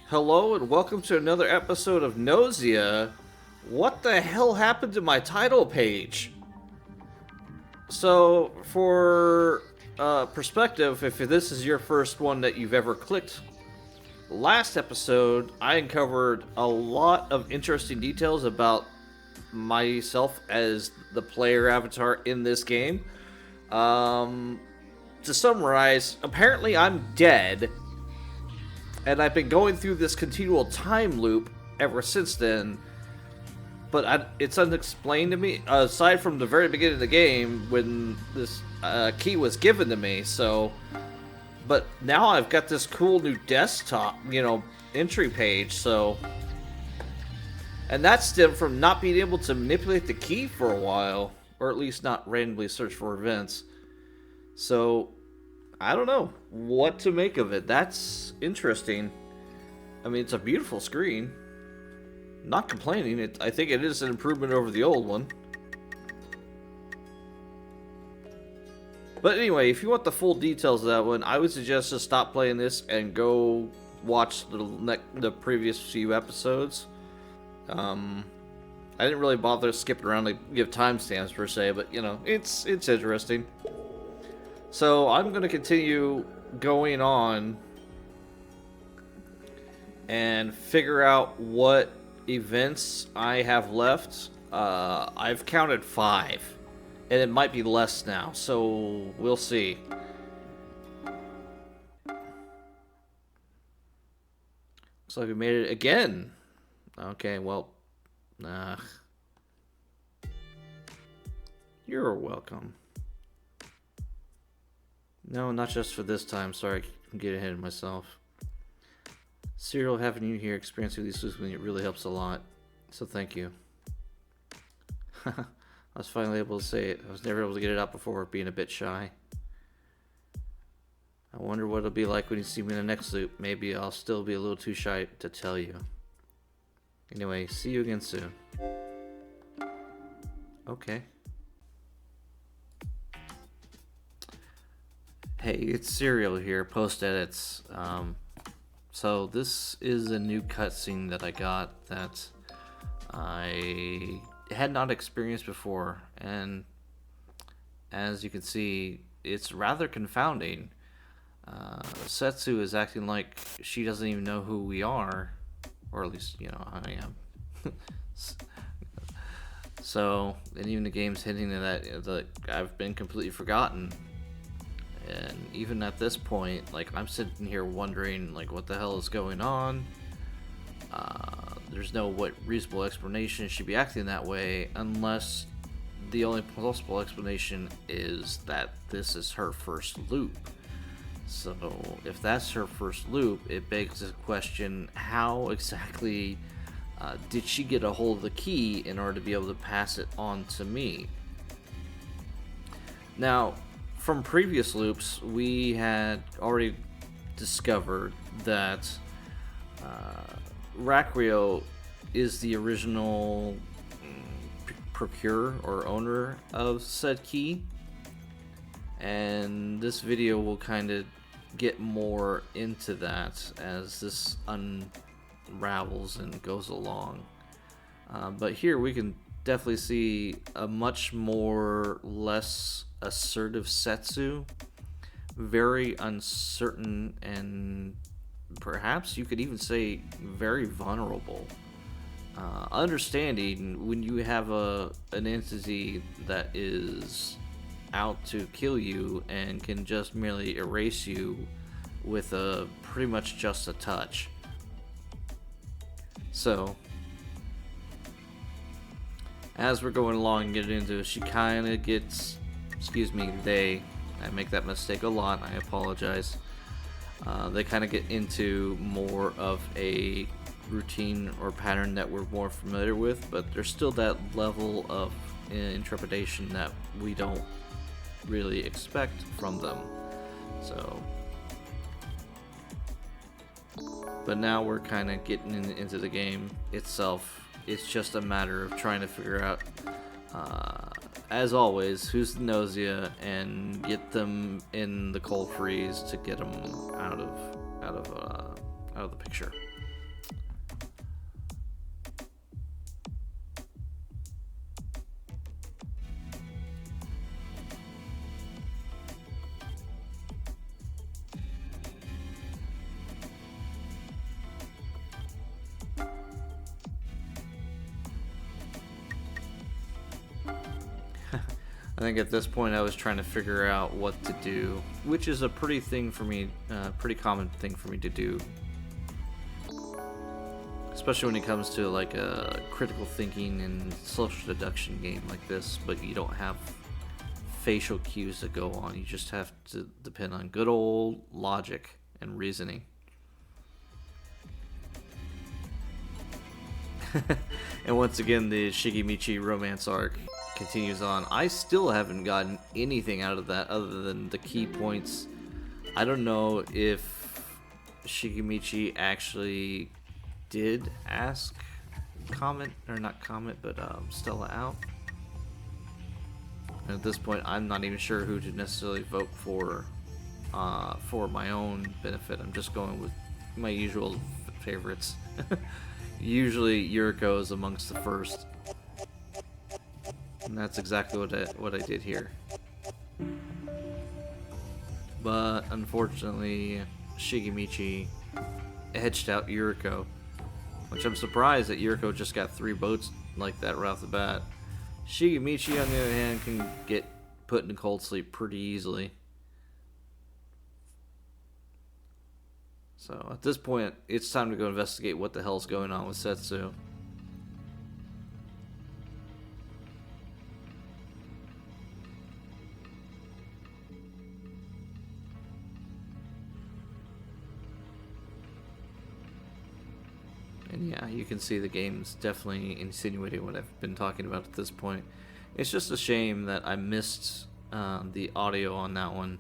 Hello and welcome to another episode of Gnosia. What the hell happened to my title page? So, for perspective, if this is your first one that you've ever clicked, last episode I uncovered a lot of interesting details about myself as the player avatar in this game. To summarize, apparently I'm dead. And I've been going through this continual time loop ever since then. But it's unexplained to me, aside from the very beginning of the game when this key was given to me. So, but now I've got this cool new desktop, entry page. So, and that stemmed from not being able to manipulate the key for a while, or at least not randomly search for events. So, I don't know what to make of it. That's interesting. I mean, it's a beautiful screen. Not complaining. I think it is an improvement over the old one. But anyway, if you want the full details of that one, I would suggest just stop playing this and go watch the previous few episodes. I didn't really bother skipping around to give timestamps per se, but it's interesting. So I'm going to continue going on and figure out what events I have left. I've counted 5, and it might be less now, so we'll see. Looks like we made it again. Okay, well, you're welcome. No, not just for this time. Sorry, I'm getting ahead of myself. Serial, having you here experiencing these loops with me, it really helps a lot. So thank you. I was finally able to say it. I was never able to get it out before, being a bit shy. I wonder what it'll be like when you see me in the next loop. Maybe I'll still be a little too shy to tell you. Anyway, see you again soon. Okay. Hey, it's Serial here, post edits. So this is a new cutscene that I got that I had not experienced before, and as you can see, it's rather confounding. Setsu is acting like she doesn't even know who we are, or at least, I am. So, and even the game's hinting at that I've been completely forgotten. And even at this point, I'm sitting here wondering, what the hell is going on? There's no reasonable explanation she should be acting that way, unless the only possible explanation is that this is her first loop. So, if that's her first loop, it begs the question, how exactly did she get a hold of the key in order to be able to pass it on to me? Now, from previous loops, we had already discovered that Rakrio is the original procurer or owner of said key, and this video will kind of get more into that as this unravels and goes along. But here we can definitely see a much less assertive Setsu, very uncertain, and perhaps you could even say very vulnerable. Understanding when you have an entity that is out to kill you and can just merely erase you with pretty much just a touch. So, as we're going along and getting into it, she kind of gets, I make that mistake a lot, I apologize. They kind of get into more of a routine or pattern that we're more familiar with, but there's still that level of intrepidation that we don't really expect from them. So, but now we're kind of getting into the game itself. It's just a matter of trying to figure out, as always, who's the Gnosia and get them in the cold freeze to get them out of the picture. I think at this point I was trying to figure out what to do, which is a pretty common thing for me to do. Especially when it comes to like a critical thinking and social deduction game like this, but you don't have facial cues that go on. You just have to depend on good old logic and reasoning. And once again, the Shigemichi romance arc continues on. I still haven't gotten anything out of that other than the key points. I don't know if Shigemichi actually did ask Stella out. And at this point, I'm not even sure who to necessarily vote for my own benefit. I'm just going with my usual favorites. Usually Yuriko is amongst the first. And that's exactly what I did here. But unfortunately, Shigemichi edged out Yuriko. Which I'm surprised that Yuriko just got 3 votes like that right off the bat. Shigemichi, on the other hand, can get put into cold sleep pretty easily. So at this point, it's time to go investigate what the hell's going on with Setsu. And yeah, you can see the game's definitely insinuating what I've been talking about at this point. It's just a shame that I missed the audio on that one.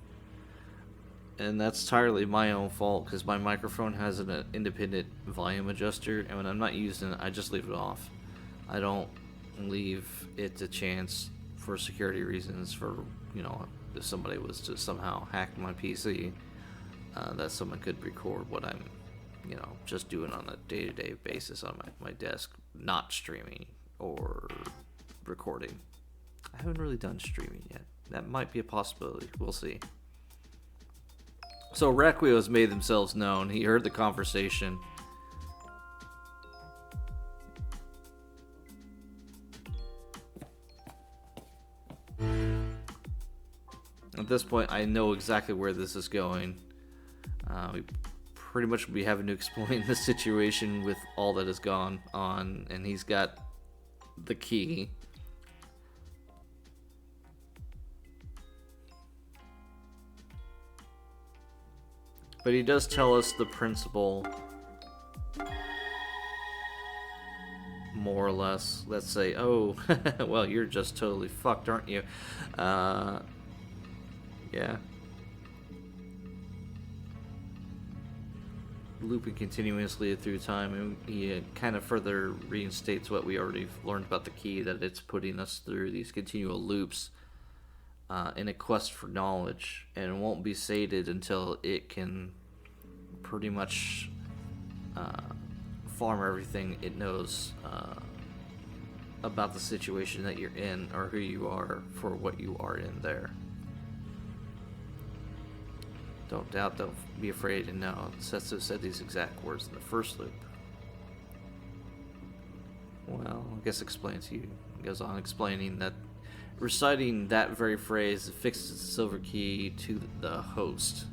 And that's entirely my own fault, because my microphone has an independent volume adjuster, and when I'm not using it, I just leave it off. I don't leave it to chance for security reasons, for, you know, if somebody was to somehow hack my PC, that someone could record what I'm, you know, just doing on a day-to-day basis on my desk, not streaming or recording. I haven't really done streaming yet. That might be a possibility. We'll see. So Requiem has made themselves known. He heard the conversation. At this point, I know exactly where this is going. We pretty much will be having to explain the situation with all that has gone on, and he's got the key. But he does tell us the principle, more or less. Let's say, oh, well, you're just totally fucked, aren't you? Yeah. Looping continuously through time, and he kind of further reinstates what we already learned about the key, that it's putting us through these continual loops in a quest for knowledge, and it won't be sated until it can pretty much farm everything it knows about the situation that you're in, or who you are for what you are in there. Don't doubt, don't be afraid, and no, Setsu said these exact words in the first loop. Well, I guess explain to you. He goes on explaining that reciting that very phrase affixes the silver key to the host.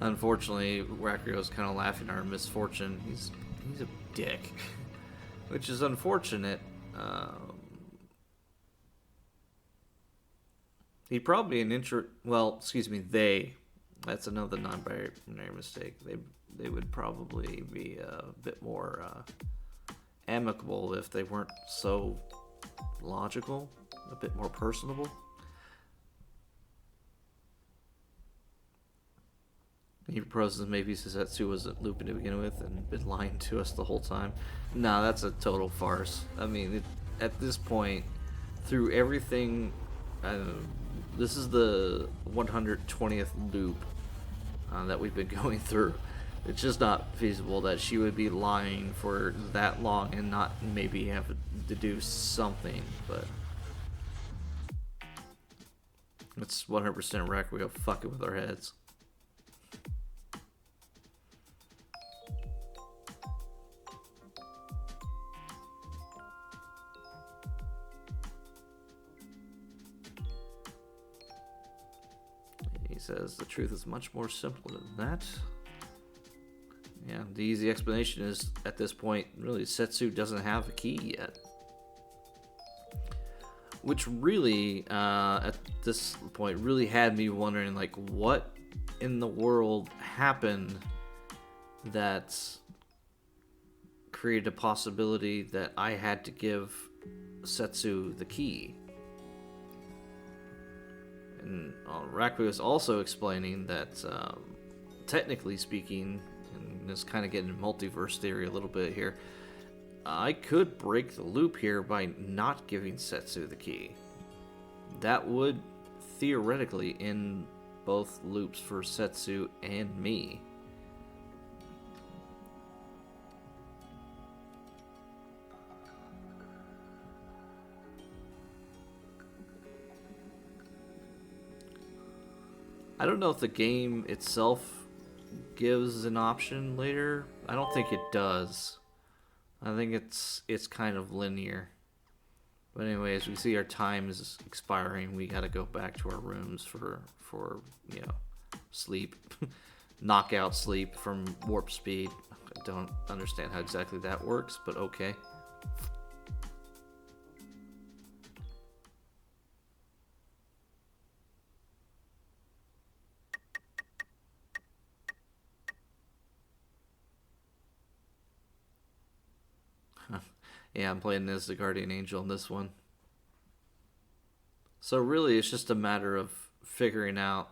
Unfortunately, Rakurio's kind of laughing at our misfortune. He's a dick, which is unfortunate. He'd probably they. That's another non-binary mistake. They would probably be a bit more amicable if they weren't so logical, a bit more personable. He proposes maybe Setsu wasn't looping to begin with and been lying to us the whole time. Nah, that's a total farce. I mean, at this point, through everything, this is the 120th loop that we've been going through. It's just not feasible that she would be lying for that long and not maybe have to do something, but it's 100% Requiem fucking with our heads. He says, the truth is much more simple than that. Yeah, the easy explanation is, at this point, really, Setsu doesn't have a key yet. Which really, at this point, really had me wondering, like, what in the world happened that created a possibility that I had to give Setsu the key. And Rakui was also explaining that, technically speaking, and this kind of getting multiverse theory a little bit here, I could break the loop here by not giving Setsu the key. That would theoretically end both loops for Setsu and me. I don't know if the game itself gives an option later. I don't think it does. I think it's kind of linear. But anyways, we see our time is expiring. We gotta go back to our rooms for sleep. Knockout sleep from warp speed. I don't understand how exactly that works, but okay. Yeah, I'm playing as the Guardian Angel in this one. So really, it's just a matter of figuring out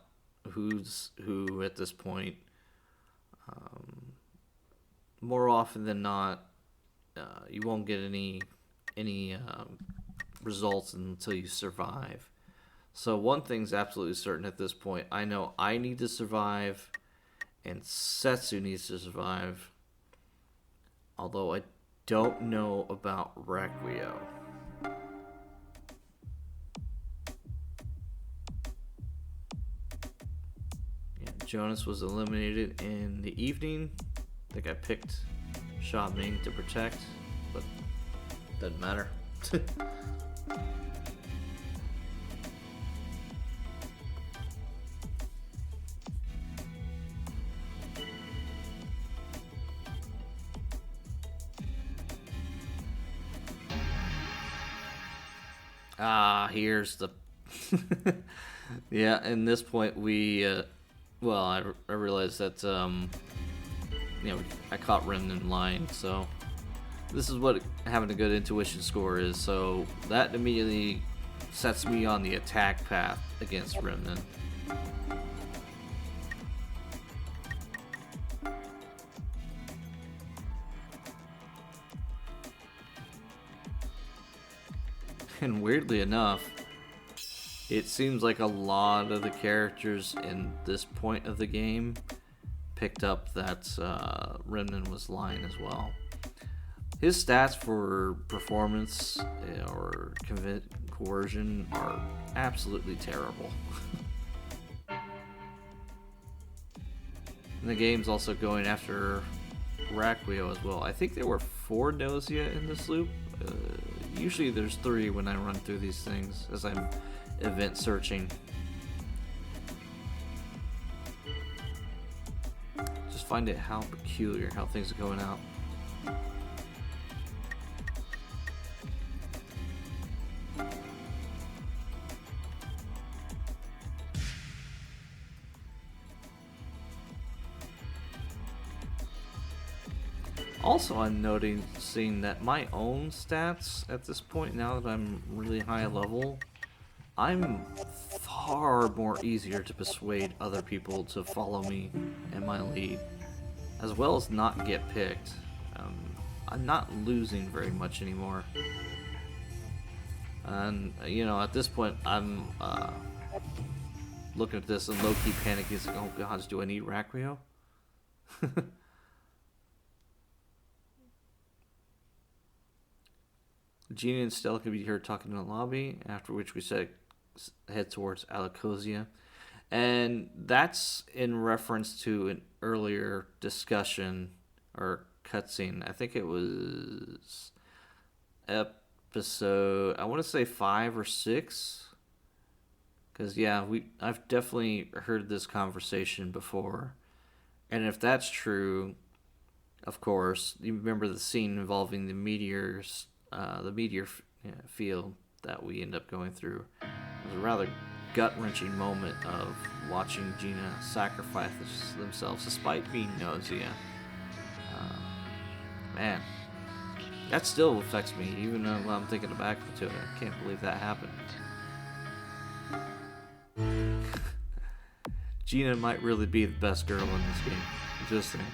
who's who at this point. More often than not, you won't get any results until you survive. So one thing's absolutely certain at this point. I know I need to survive, and Setsu needs to survive. Although I don't know about Requio. Yeah, Jonas was eliminated in the evening. I think I picked Sha Ming to protect, but doesn't matter. Here's the... Yeah, in this point we... I realized that, I caught Remnan lying, so... This is what having a good intuition score is, so that immediately sets me on the attack path against Remnan. And weirdly enough, it seems like a lot of the characters in this point of the game picked up that Remnan was lying as well. His stats for performance or coercion are absolutely terrible. And the game's also going after Requio as well. I think there were 4 Gnosia in this loop. Usually there's 3 when I run through these things as I'm event searching. Just find it how peculiar how things are going out. Also, I'm noticing that my own stats at this point, now that I'm really high level, I'm far more easier to persuade other people to follow me and my lead, as well as not get picked. I'm not losing very much anymore. And, at this point, I'm looking at this and low-key panicking, like, oh gosh, do I need Requio? Gina and Stella could be heard talking in the lobby, after which we head towards Alacosia. And that's in reference to an earlier discussion or cutscene. I think it was episode, I want to say 5 or 6. Because yeah, I've definitely heard this conversation before, and if that's true, of course, you remember the scene involving the meteors, the meteor field that we end up going through. It was a rather gut-wrenching moment of watching Gina sacrifice themselves despite being Gnosia. Man, that still affects me, even when I'm thinking back to it. I can't believe that happened. Gina might really be the best girl in this game. Just saying.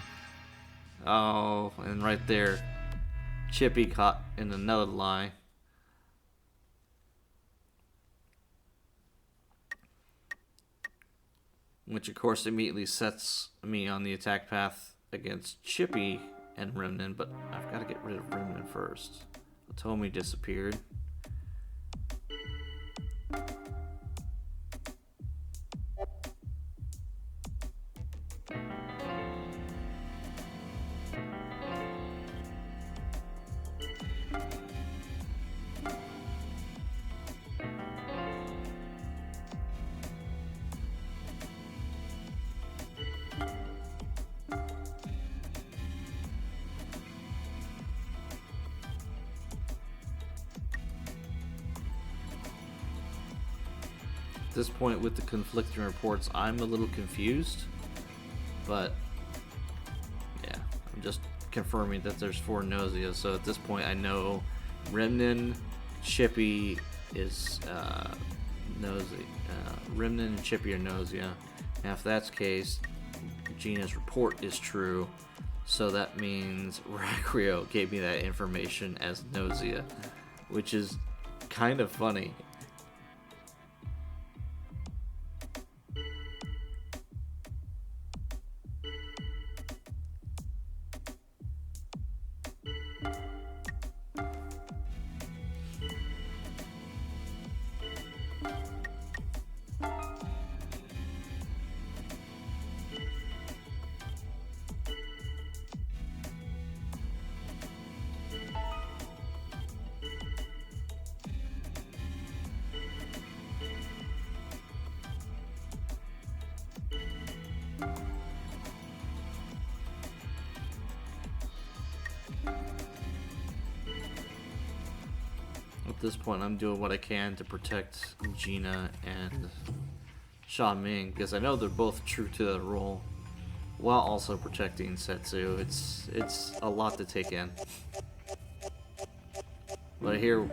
Oh, and right there, Chippy caught in another lie. Which, of course, immediately sets me on the attack path against Chippy and Remnan, but I've got to get rid of Remnan first. Otomi disappeared. At this point, with the conflicting reports, I'm a little confused, but yeah, I'm just confirming that there's 4 Gnosia. So at this point, I know Remnan, Chippy is Gnosia. Remnan and Chippy are Gnosia. Now, if that's the case, Gina's report is true, so that means Racrio gave me that information as Gnosia, which is kind of funny. At this point, I'm doing what I can to protect Gina and Sha Ming, because I know they're both true to their role, while also protecting Setsu. It's a lot to take in. But here,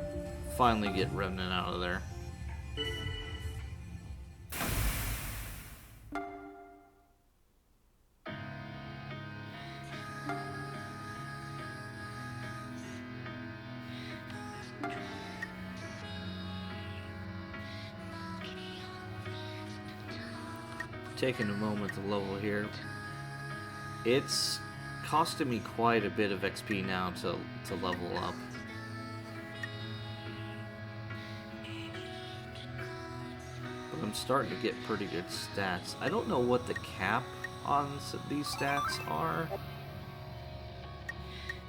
finally get Remnan out of there. Taking a moment to level here. It's costing me quite a bit of XP now to level up. But I'm starting to get pretty good stats. I don't know what the cap on these stats are.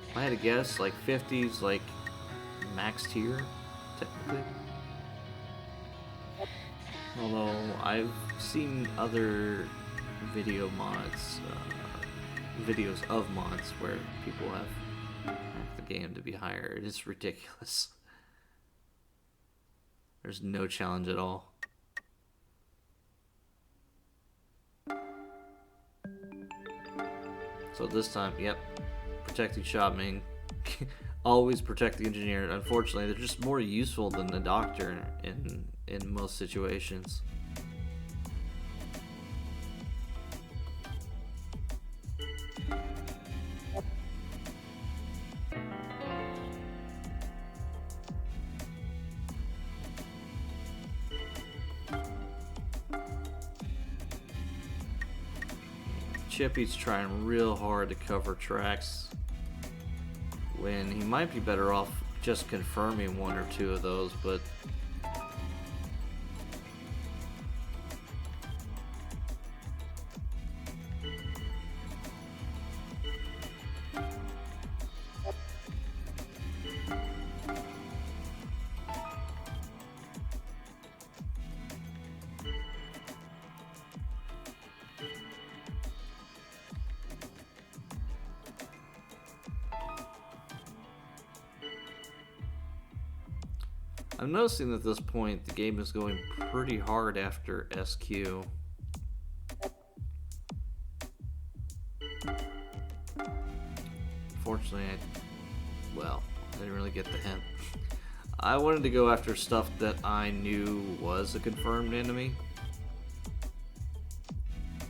If I had to guess, like 50's like max tier, technically. Although I've seen other video mods, videos of mods where people have hacked the game to be higher. It is ridiculous. There's no challenge at all. So this time, yep, protecting Sha Ming. Always protect the engineer. Unfortunately, they're just more useful than the doctor in most situations. Chippy's trying real hard to cover tracks when he might be better off just confirming 1 or 2 of those, but I'm noticing at this point the game is going pretty hard after SQ. Fortunately, I didn't really get the hint. I wanted to go after stuff that I knew was a confirmed enemy,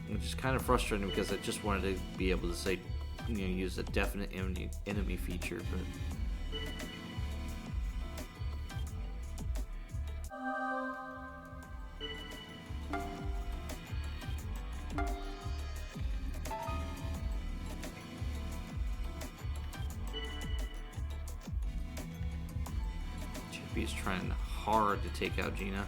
which is kind of frustrating because I just wanted to be able to say, use a definite enemy feature, but Chippy's trying hard to take out Gina.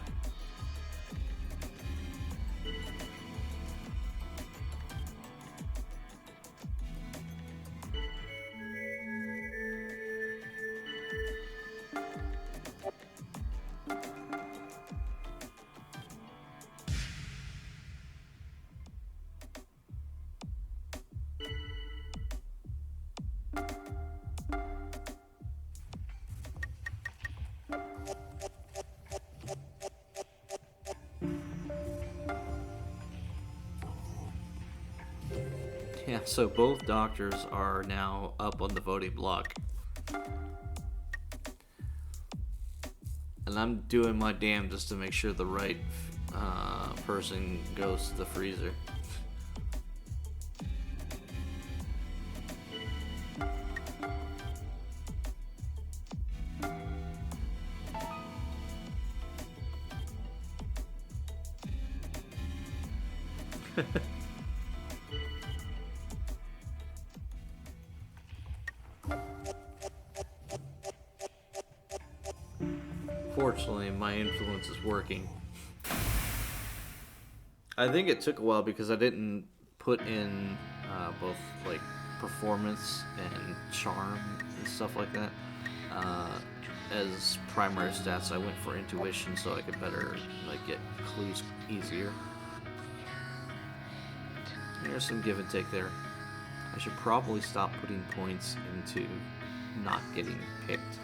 Yeah, so both doctors are now up on the voting block. And I'm doing my damnedest to make sure the right person goes to the freezer. Fortunately, my influence is working. I think it took a while because I didn't put in both like performance and charm and stuff like that as primary stats. I went for intuition so I could better get clues easier. There's some give and take there. I should probably stop putting points into not getting picked.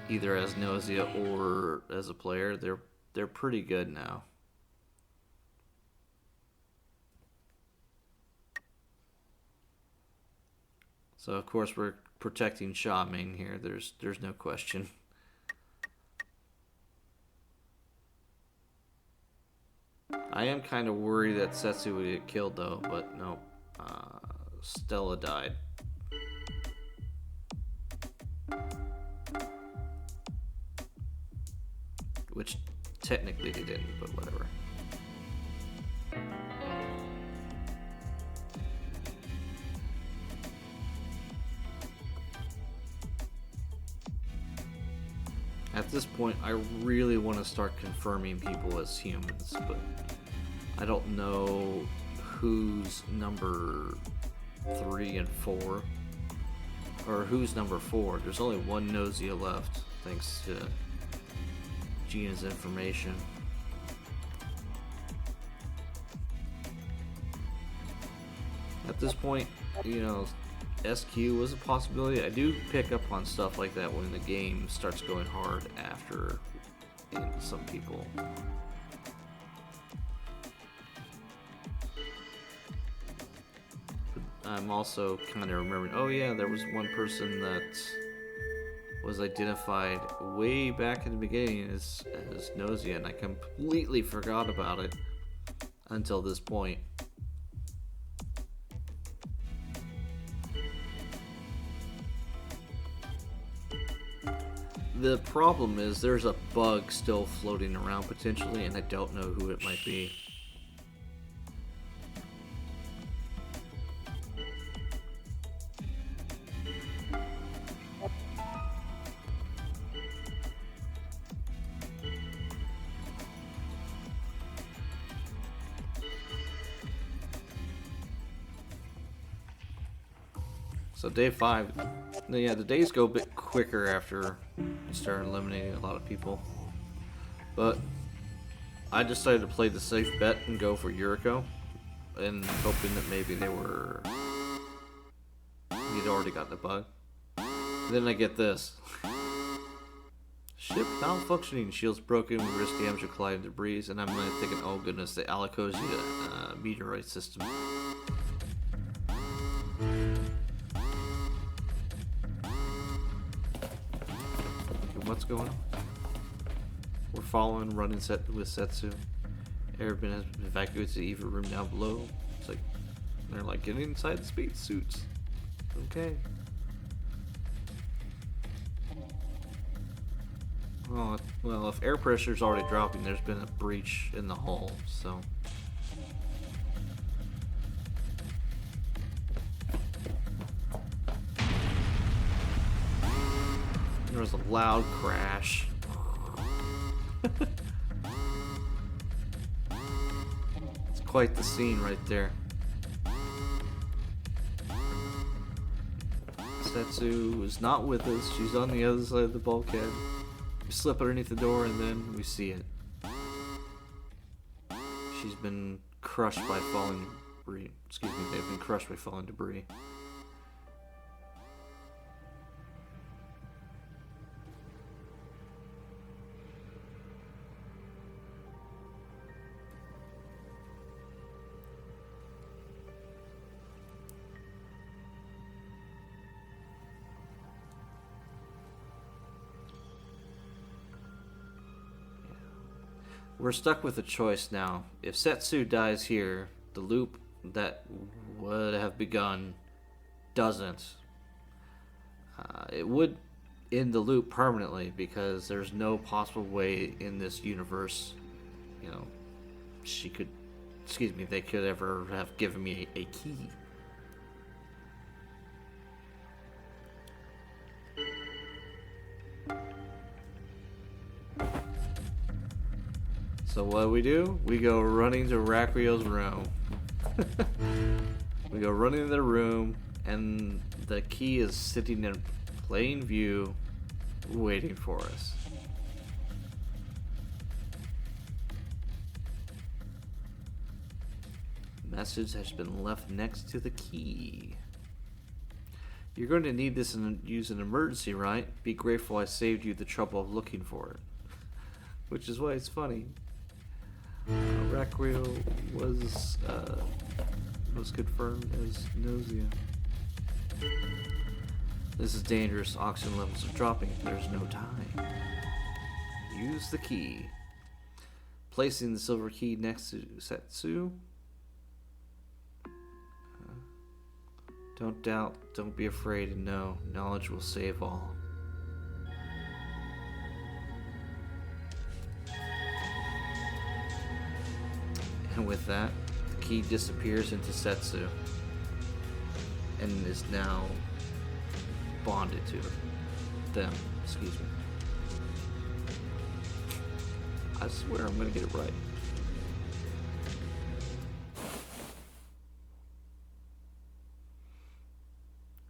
Either as Gnosia or as a player. They're pretty good now. So of course we're protecting Sha Ming here. There's no question. I am kind of worried that Setsu would get killed though, but no. Stella died. Which technically he didn't, but whatever. At this point, I really want to start confirming people as humans, but I don't know who's number 3 and 4, or who's number 4. There's only one Gnosia left, thanks to Gina's information. At this point, SQ was a possibility. I do pick up on stuff like that when the game starts going hard after some people. But I'm also kind of remembering, oh yeah, there was one person that was identified way back in the beginning as Gnosia, and I completely forgot about it until this point. The problem is there's a bug still floating around potentially, and I don't know who it might be. So day 5, yeah, the days go a bit quicker after you start eliminating a lot of people. But I decided to play the safe bet and go for Yuriko, and hoping that maybe he'd already gotten the bug. And then I get this. Ship malfunctioning, shields broken, we risk damage or colliding debris, and I'm thinking, oh goodness, the Alakosia meteorite system. What's going on? We're following, running set with Setsu. Airman has been evacuated to the EVA room down below. It's like, they're like, getting inside the space suits. Okay. Oh, well, if air pressure's already dropping, there's been a breach in the hull, so. There was a loud crash. It's quite the scene right there. Setsu is not with us. She's on the other side of the bulkhead. We slip underneath the door and then we see it. She's been crushed by falling debris. Excuse me, they've been crushed by falling debris. We're stuck with a choice now. If Setsu dies here, the loop that would have begun doesn't. It would end the loop permanently because there's no possible way in this universe, you know, they could ever have given me a key. So what do? We go running to Raquio's room. We go running to the room, and the key is sitting in plain view, waiting for us. Message has been left next to the key. You're going to need this and use an emergency, right? Be grateful I saved you the trouble of looking for it. Which is why it's funny. Raquio was confirmed as Gnosia. This is dangerous. Oxygen levels are dropping. There's no time. Use the key. Placing the silver key next to Setsu. Don't doubt. Don't be afraid. And know knowledge will save all. And with that, the key disappears into Setsu and is now bonded to them. Excuse me. I swear I'm gonna get it right.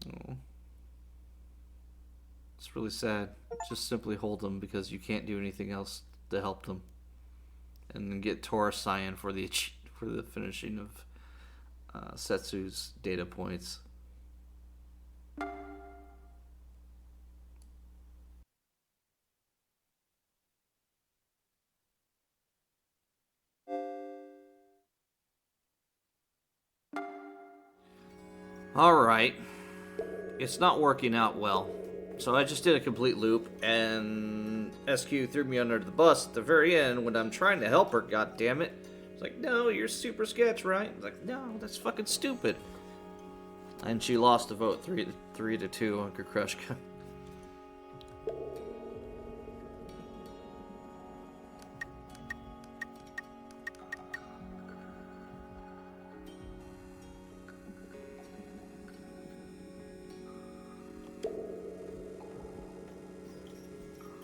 Oh. It's really sad. Just simply hold them because you can't do anything else to help them. And then get Taurus Cyan for the finishing of Setsu's data points. Alright. It's not working out well. So I just did a complete loop, and SQ threw me under the bus at the very end when I'm trying to help her, goddammit. It's like, no, you're super sketch, right? It's like, no, that's fucking stupid. And she lost the vote 3-2 on Krushka.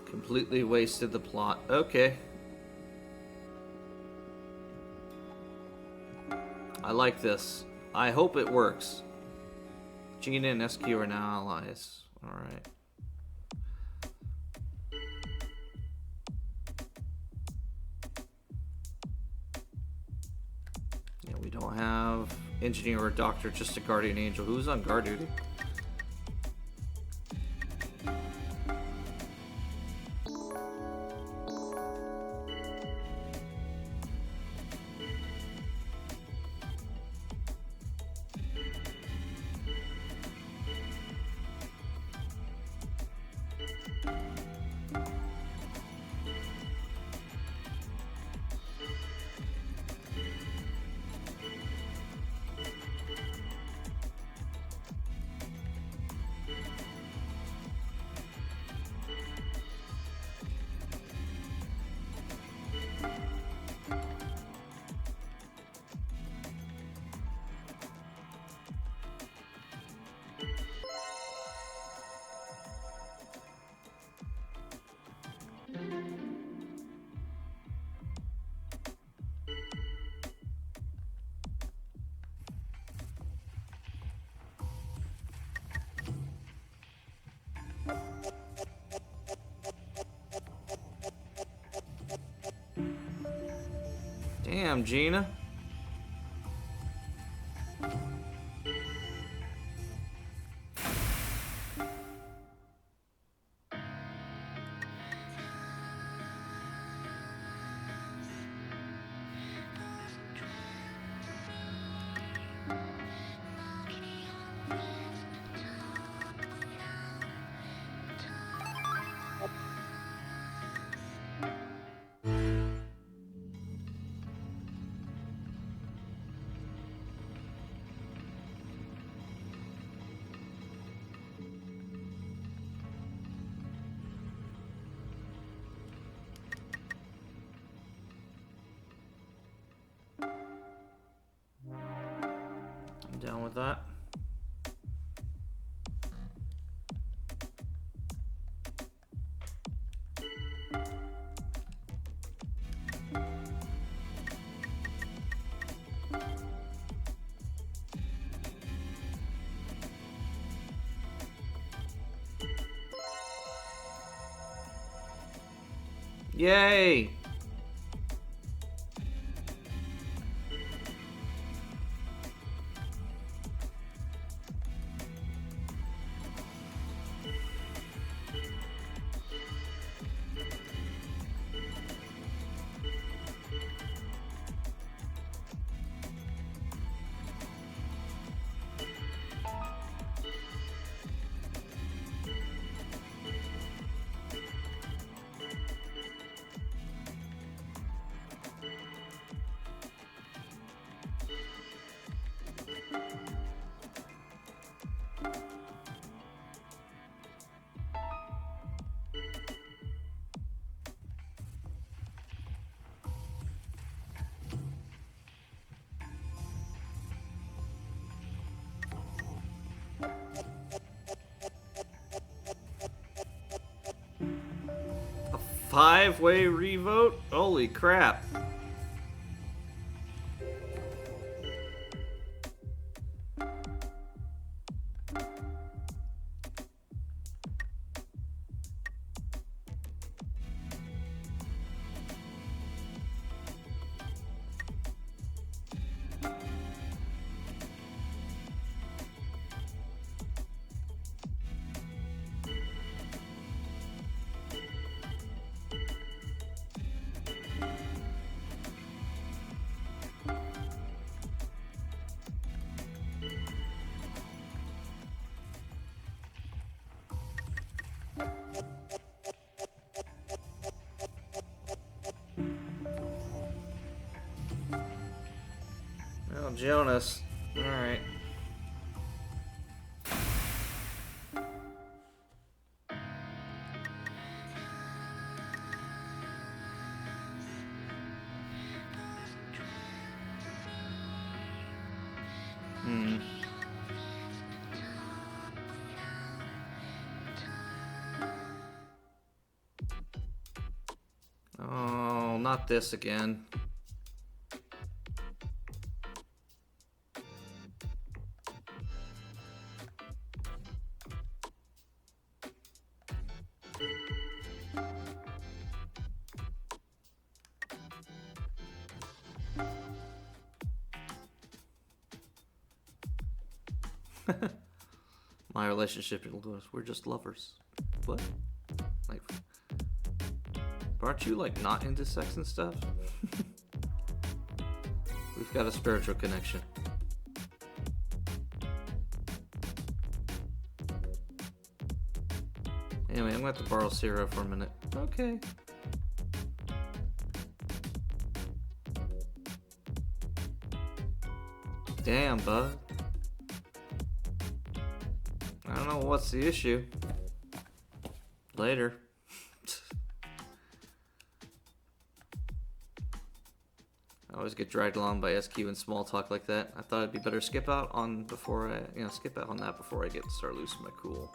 Completely wasted the plot. Okay. I like this. I hope it works. Gina and SQ are now allies. Alright. Yeah, we don't have engineer or doctor, just a guardian angel. Who's on guard duty? Damn, Gina. I'm down with that. Yay! A 5-way revote? Holy crap. Oh, Jonas. Alright. Oh, not this again. My relationship to Lewis, we're just lovers. What? Like, aren't you like not into sex and stuff? We've got a spiritual connection. Anyway, I'm gonna have to borrow Zero for a minute. Okay. Damn, bud. I don't know what's the issue. Later. I always get dragged along by SQ and small talk like that. I thought it'd be better skip out on before I, skip out on that before I get to start losing my cool.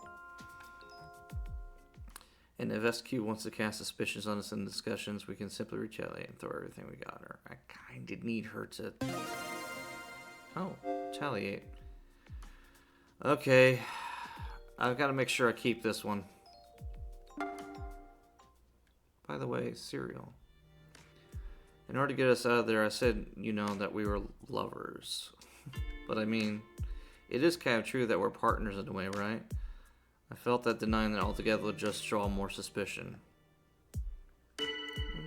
And if SQ wants to cast suspicions on us in discussions, we can simply retaliate and throw everything we got her. I kinda need her to... Oh, retaliate. Okay. I've got to make sure I keep this one. By the way, cereal. In order to get us out of there, I said, that we were lovers. But I mean, it is kind of true that we're partners in a way, right? I felt that denying that altogether would just draw more suspicion.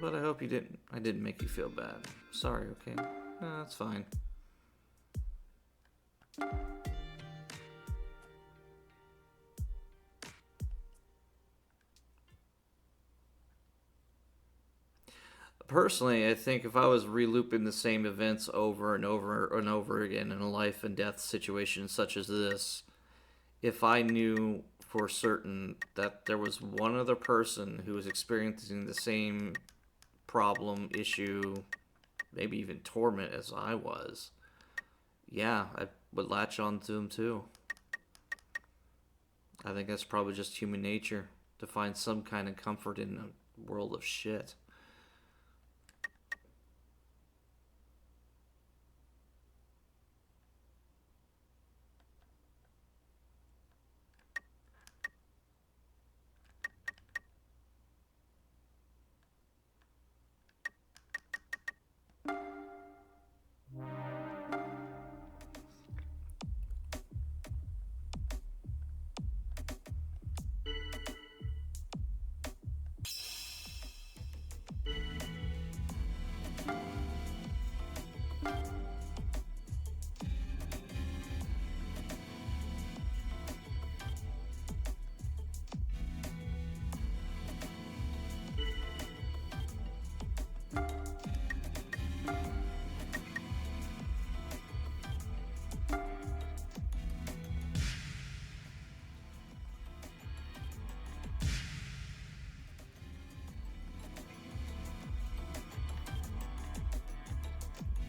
But I hope I didn't make you feel bad. Sorry, okay? No, that's fine. Personally, I think if I was re-looping the same events over and over and over again in a life and death situation such as this, if I knew for certain that there was one other person who was experiencing the same problem, issue, maybe even torment as I was, yeah, I would latch on to them too. I think that's probably just human nature, to find some kind of comfort in a world of shit.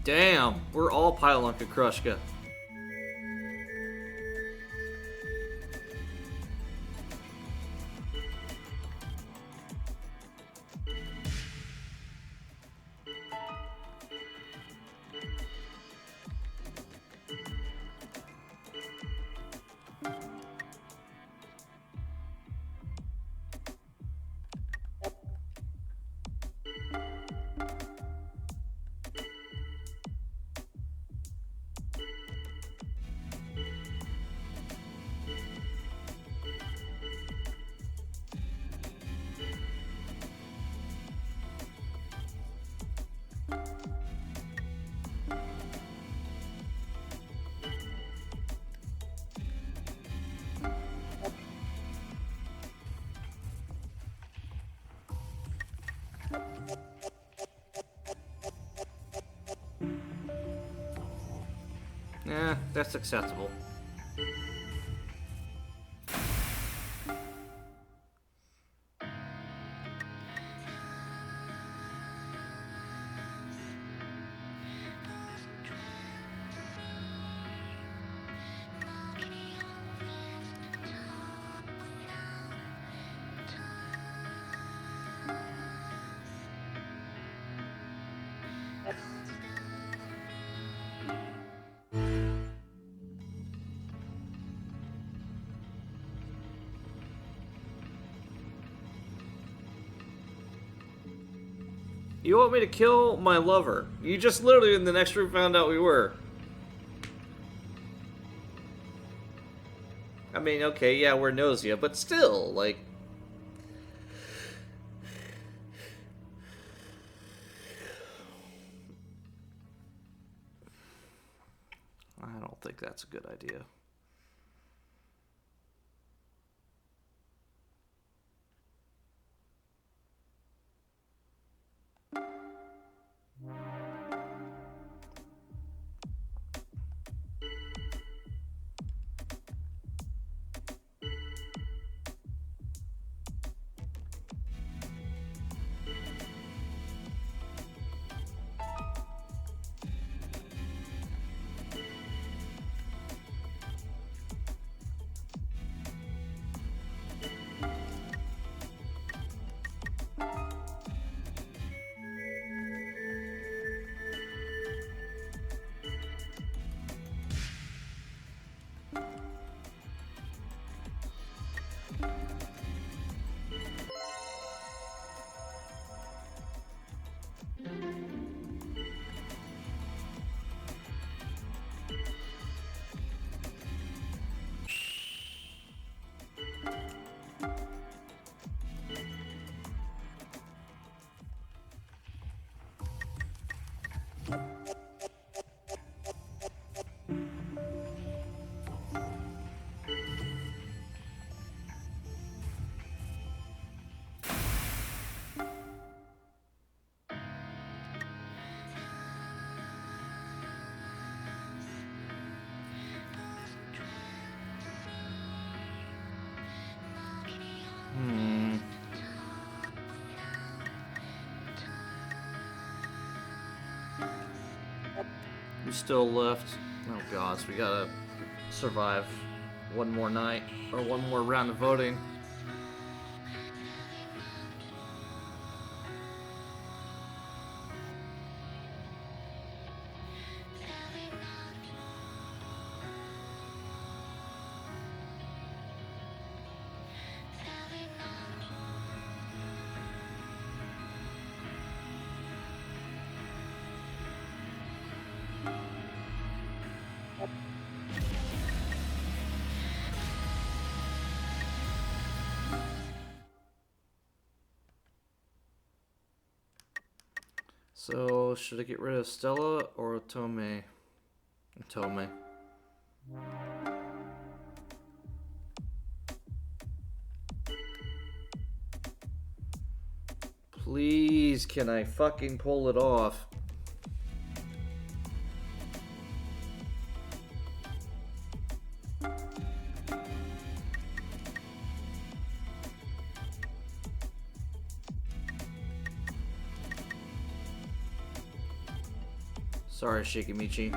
Damn, we're all Pylon Krushka. Yeah, that's acceptable. You want me to kill my lover? You just literally in the next room found out we were. I mean, okay, yeah, we're Gnosia, but still, like... I don't think that's a good idea. We still left. Oh gosh, we gotta survive one more night or one more round of voting. So, should I get rid of Stella or Tome? Tome. Please, can I fucking pull it off? Sorry, Shikimichi.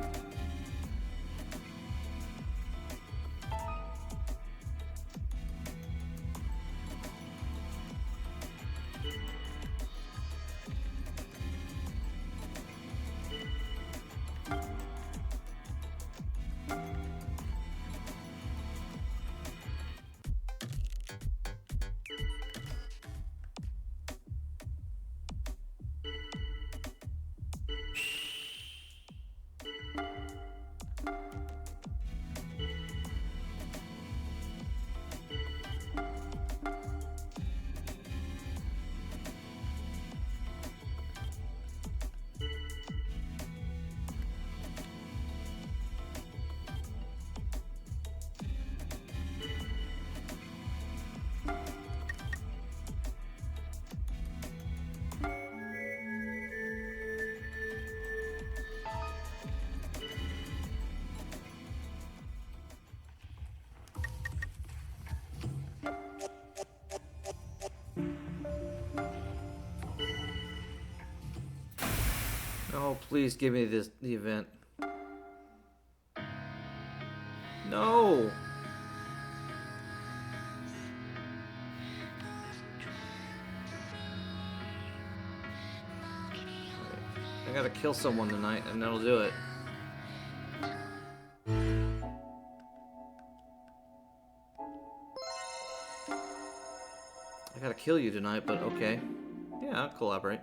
Oh, please give me the event. No! I gotta kill someone tonight, and that'll do it. I gotta kill you tonight, but okay. Yeah, I'll collaborate.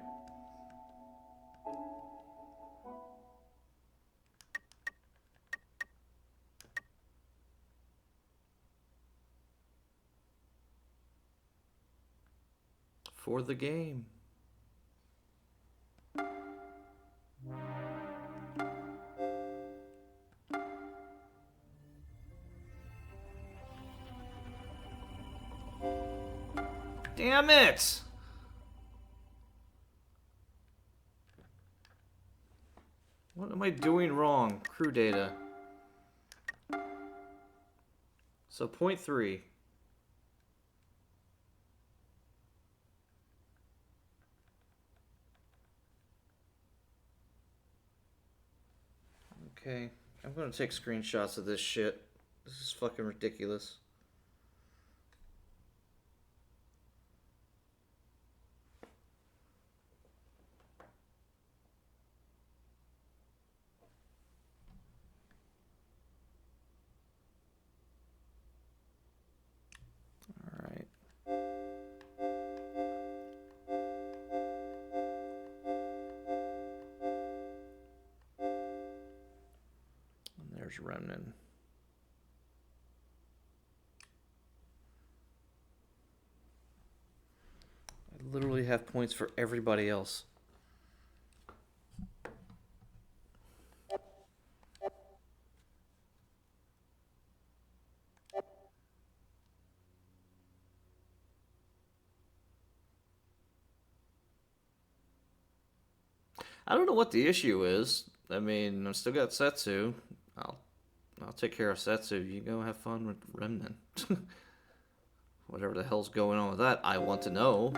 For the game. Damn it! What am I doing wrong? Crew data. So 0.3. Okay, I'm gonna take screenshots of this shit. This is fucking ridiculous. Alright. And there's Remnan. I literally have points for everybody else. I don't know what the issue is. I mean, I've still got Setsu. I'll take care of Setsu. You go have fun with Remnan. Whatever the hell's going on with that, I want to know.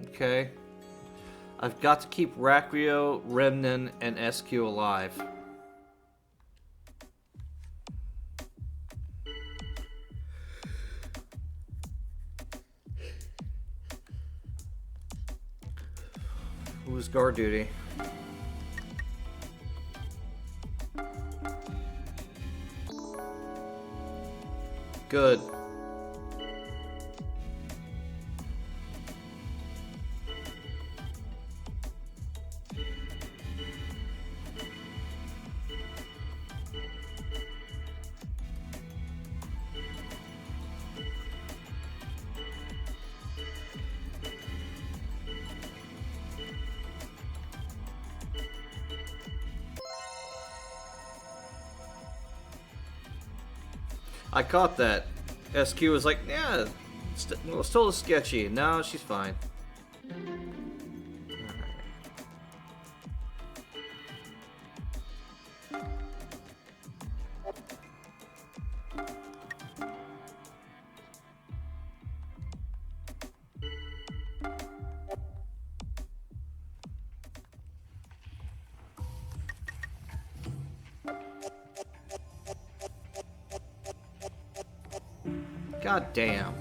Okay. I've got to keep Rakrio, Remnan, and SQ alive. Who's guard duty? Good. I caught that. SQ was like, yeah, still sketchy. No, she's fine. God damn.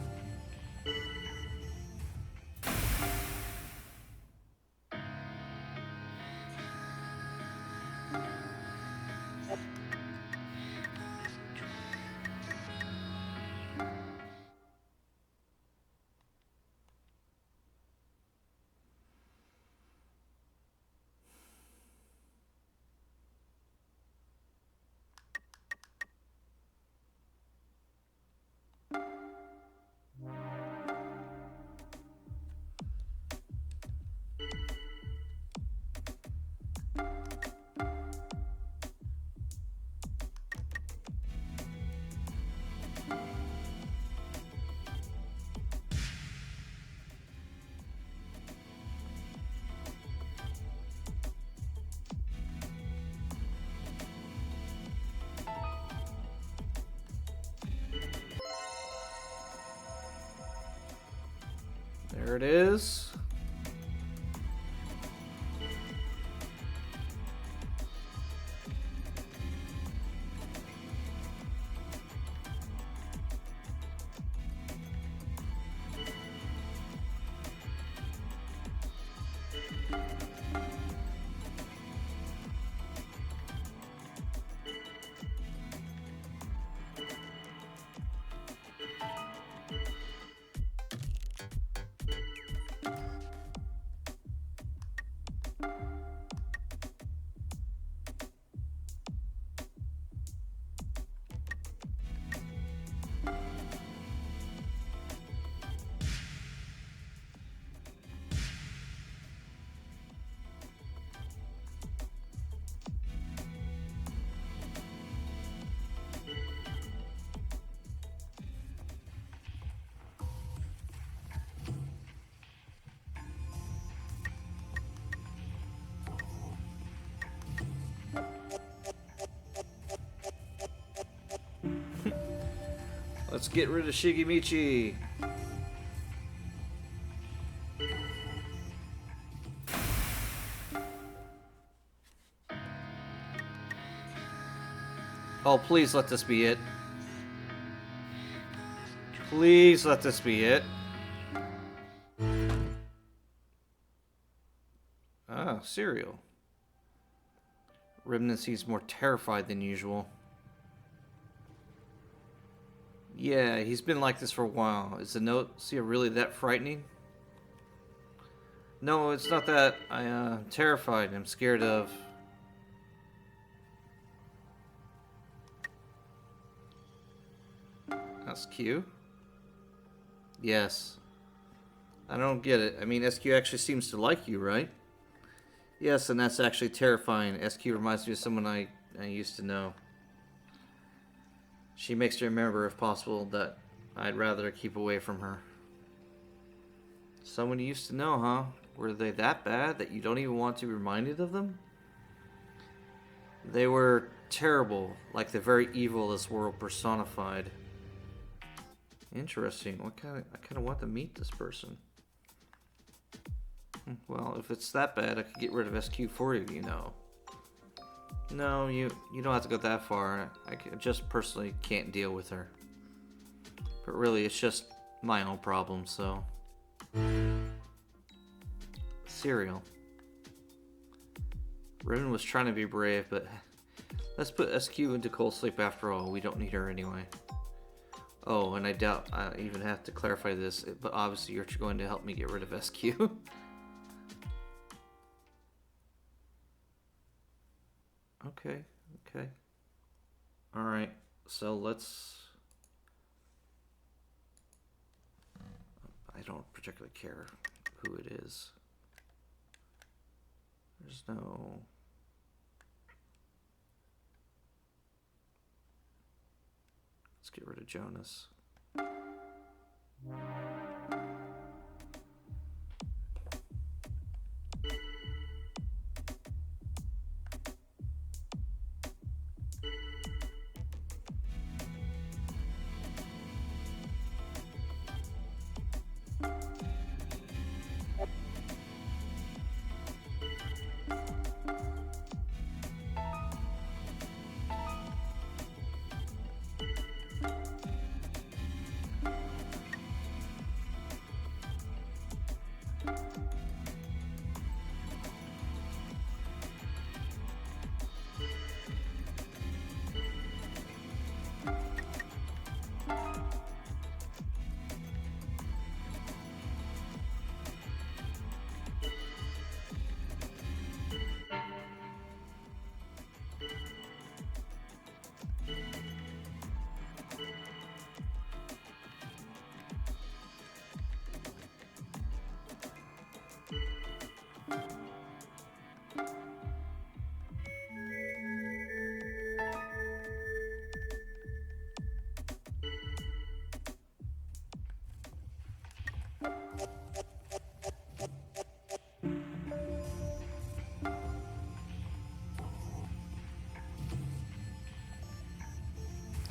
There it is. Let's get rid of Shigemichi. Oh, please let this be it. Please let this be it. Ah, cereal. Remnan seems more terrified than usual. Yeah, he's been like this for a while. Is the Gnosia really that frightening? No, it's not that. I'm terrified. I'm scared of... SQ? Yes. I don't get it. I mean, SQ actually seems to like you, right? Yes, and that's actually terrifying. SQ reminds me of someone I used to know. She makes me remember, if possible, that I'd rather keep away from her. Someone you used to know, huh? Were they that bad that you don't even want to be reminded of them? They were terrible, like the very evil this world personified. Interesting. I kind of want to meet this person. Well, if it's that bad, I could get rid of SQ for you, you know. No, you don't have to go that far. I just personally can't deal with her. But really, it's just my own problem, so... Cereal. Remnan was trying to be brave, but... Let's put SQ into cold sleep after all. We don't need her anyway. Oh, and I doubt I even have to clarify this, but obviously you're going to help me get rid of SQ. Okay. Alright, so let's... I don't particularly care who it is. There's no... Let's get rid of Jonas.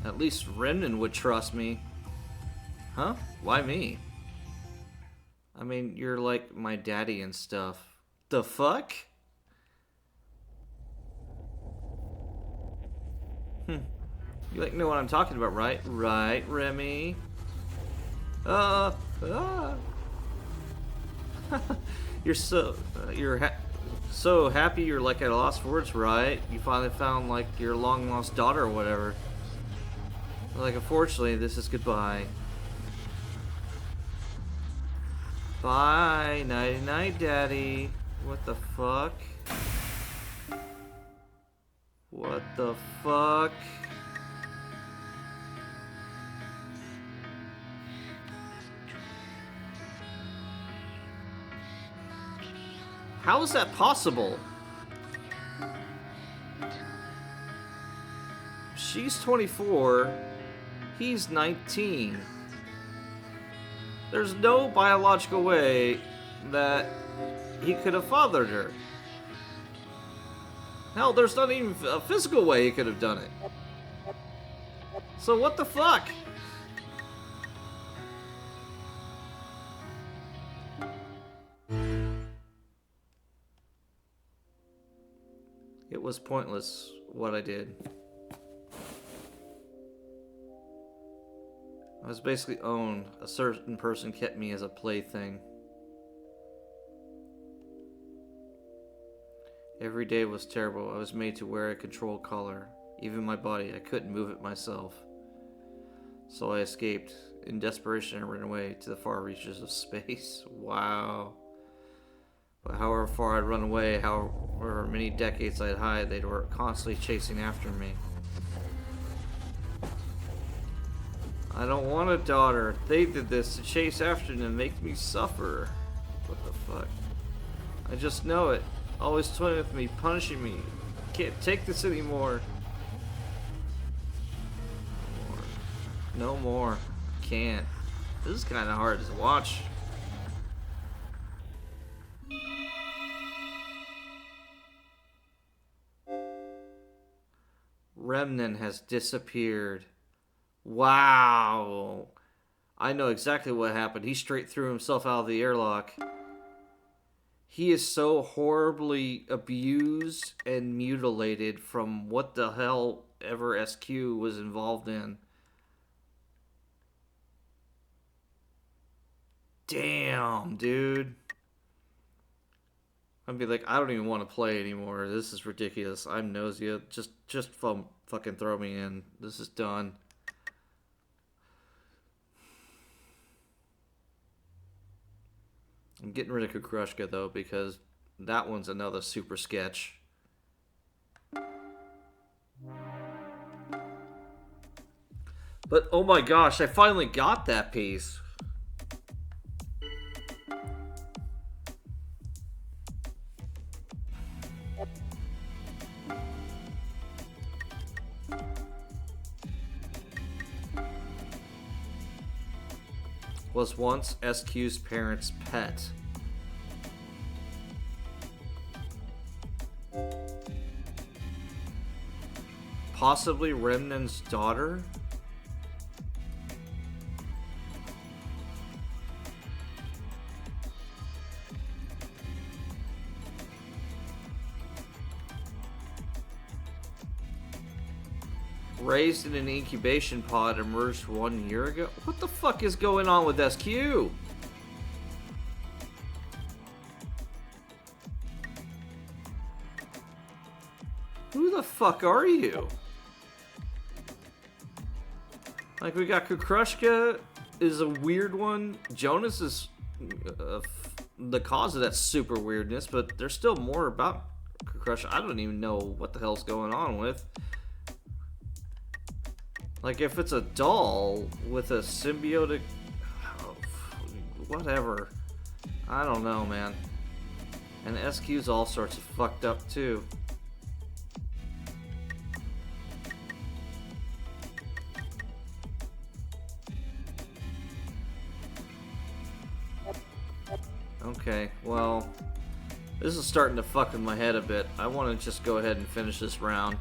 At least Remnan would trust me. Huh? Why me? I mean, you're like my daddy and stuff. The fuck? You like know what I'm talking about, right? Right, Remy? You're so so happy you're like at a loss for words, right? You finally found like your long lost daughter or whatever. Like, unfortunately, this is goodbye. Bye, nighty night, daddy. What the fuck? What the fuck? How is that possible? She's 24. He's 19. There's no biological way that he could have fathered her. Hell, there's not even a physical way he could have done it. So what the fuck? It was pointless what I did. I was basically owned. A certain person kept me as a plaything. Every day was terrible. I was made to wear a control collar. Even my body, I couldn't move it myself. So I escaped. In desperation, I ran away to the far reaches of space. Wow. But however far I'd run away, however many decades I'd hide, they were constantly chasing after me. I don't want a daughter. They did this to chase after me and make me suffer. What the fuck? I just know it. Always toying with me, punishing me. Can't take this anymore. No more. Can't. This is kind of hard to watch. Remnan has disappeared. Wow. I know exactly what happened. He straight threw himself out of the airlock. he is so horribly abused and mutilated from what the hell ever SQ was involved in. Damn, dude. I'd be like, I don't even want to play anymore. This is ridiculous. I'm Gnosia. Just fucking throw me in. This is done. I'm getting rid of Kukrushka though because that one's another super sketch. But oh my gosh, I finally got that piece. Was once SQ's parents' pet. Possibly Remnan's daughter? Raised in an incubation pod, emerged 1 year ago? What the fuck is going on with SQ? Who the fuck are you? Like, we got Kukrushka is a weird one. Jonas is the cause of that super weirdness, but there's still more about Kukrushka. I don't even know what the hell's going on with. Like, if it's a doll with a symbiotic... whatever. I don't know, man. And SQ's all sorts of fucked up, too. Okay, well... this is starting to fuck with my head a bit. I want to just go ahead and finish this round.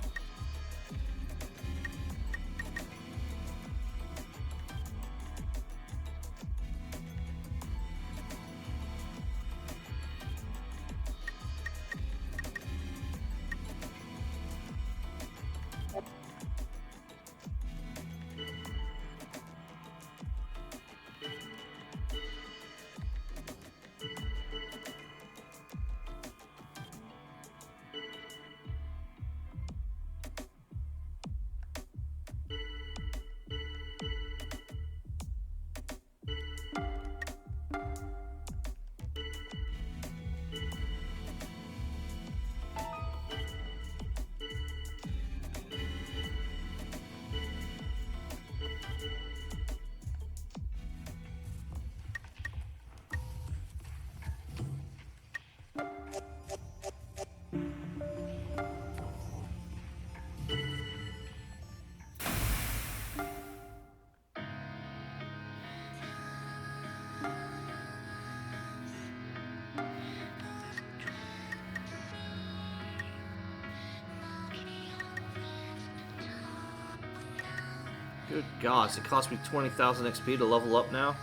Good gosh, it cost me 20,000 XP to level up now?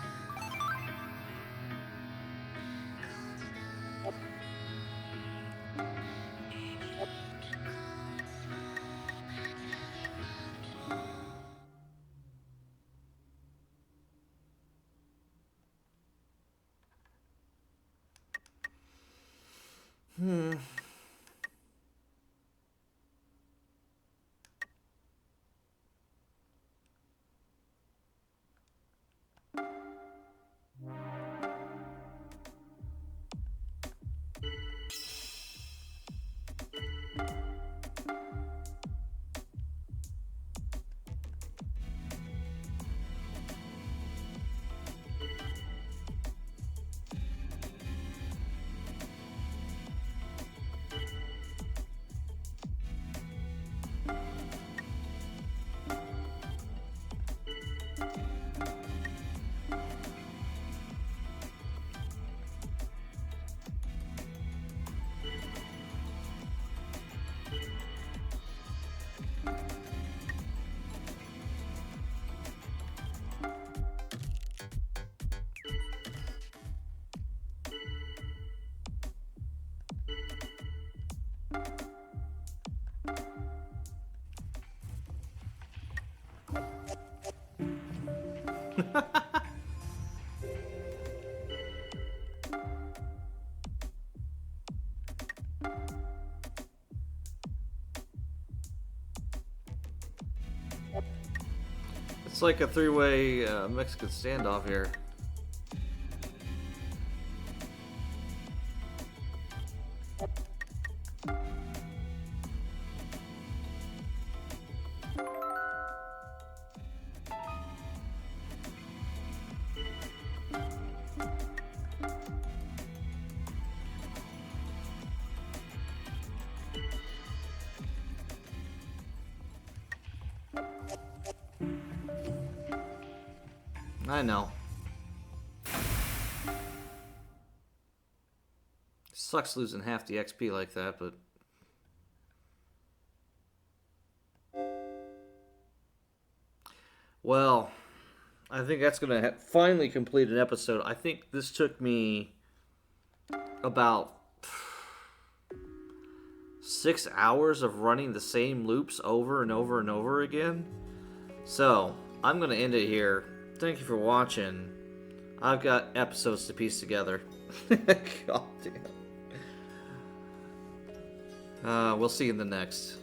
It's like a three-way Mexican standoff here. I know. Sucks losing half the XP like that, but... Well, I think that's going to finally complete an episode. I think this took me about 6 hours of running the same loops over and over and over again. So, I'm going to end it here. Thank you for watching. I've got episodes to piece together. God damn. We'll see you in the next.